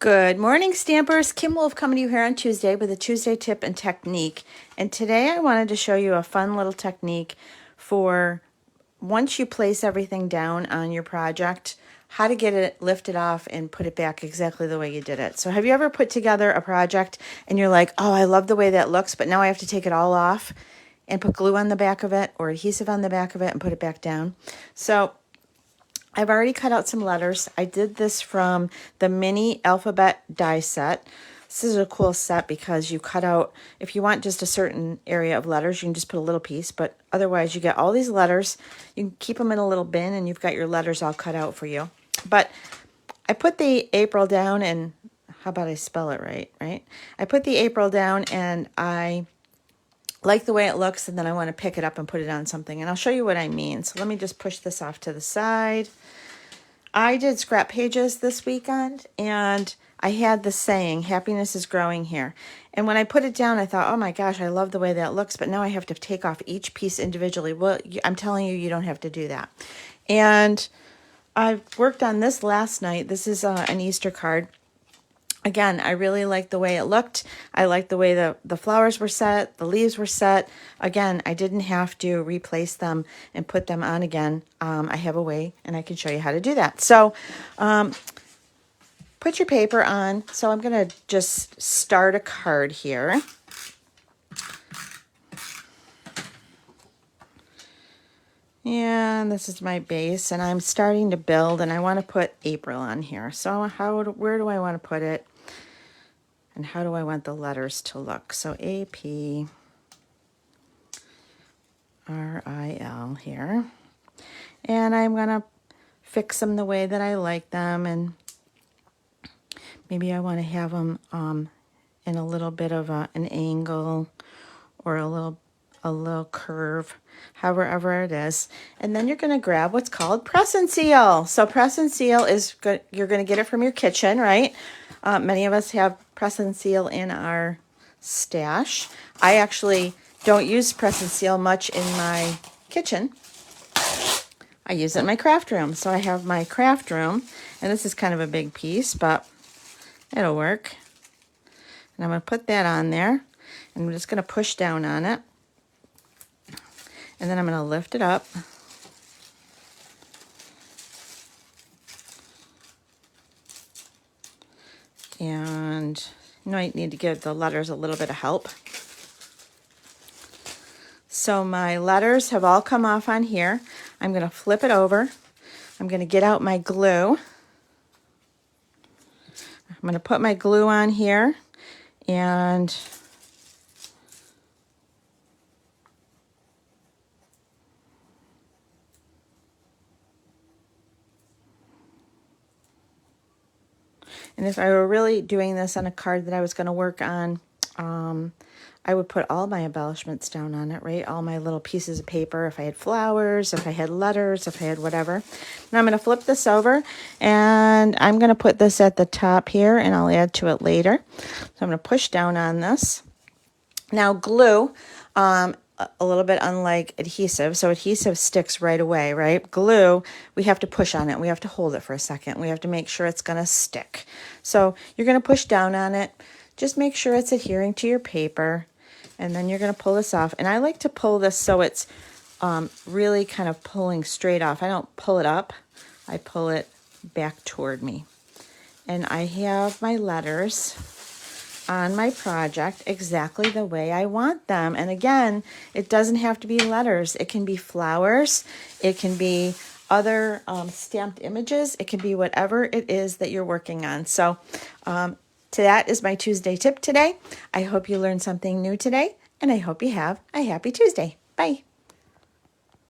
Good morning, Stampers. Kim Wolf coming to you here on Tuesday with a Tuesday tip and technique. And today I wanted to show you a fun little technique for once you place everything down on your project, how to get it lifted off and put it back exactly the way you did it. So have you ever put together a project and you're like, oh, I love the way that looks, but now I have to take it all off and put glue on the back of it or adhesive on the back of it and put it back down? So I've already cut out some letters. I did this from the mini alphabet die set. This is a cool set because you cut out, if you want just a certain area of letters, you can just put a little piece, but otherwise you get all these letters. You can keep them in a little bin and you've got your letters all cut out for you. But I put the April down and, how about I spell it right? I put the April down and I like the way it looks, and then I want to pick it up and put it on something, and I'll show you what I mean. So let me just push this off to the side. I did scrap pages this weekend, and I had the saying, happiness is growing here. And when I put it down, I thought, oh my gosh, I love the way that looks, but now I have to take off each piece individually. Well, I'm telling you, you don't have to do that. And I worked on this last night. This is an Easter card. Again, I really like the way it looked. I like the way the flowers were set, the leaves were set. Again, I didn't have to replace them and put them on again. I have a way, and I can show you how to do that. So put your paper on. So I'm going to just start a card here. And this is my base, and I'm starting to build, and I want to put April on here. So where do I want to put it? And how do I want the letters to look? So A-P-R-I-L here. And I'm going to fix them the way that I like them. And maybe I want to have them in a little bit of an angle or a little curve, however it is. And then you're going to grab what's called press and seal. So press and seal is good. You're going to get it from your kitchen, right? Many of us have press and seal in our stash. I actually don't use press and seal much in my kitchen. I use it in my craft room. So I have my craft room, and this is kind of a big piece, but it'll work. And I'm going to put that on there, and I'm just going to push down on it. And then I'm going to lift it up. And you might need to give the letters a little bit of help. So my letters have all come off on here. I'm going to flip it over. I'm going to get out my glue. I'm going to put my glue on here, and if I were really doing this on a card that I was going to work on, I would put all my embellishments down on it, right? All my little pieces of paper, if I had flowers, if I had letters, if I had whatever. Now I'm going to flip this over, and I'm going to put this at the top here, and I'll add to it later. So I'm going to push down on this. Now glue, a little bit unlike adhesive. So adhesive sticks right away, right? Glue, we have to push on it. We have to hold it for a second. We have to make sure it's going to stick. So you're going to push down on it. Just make sure it's adhering to your paper. And then you're going to pull this off. And I like to pull this so it's really kind of pulling straight off. I don't pull it up. I pull it back toward me. And I have my letters on my project exactly the way I want them. And again, it doesn't have to be letters. It can be flowers. It can be other stamped images. It can be whatever it is that you're working on. So that is my Tuesday tip today. I hope you learned something new today, and I hope you have a happy Tuesday. Bye.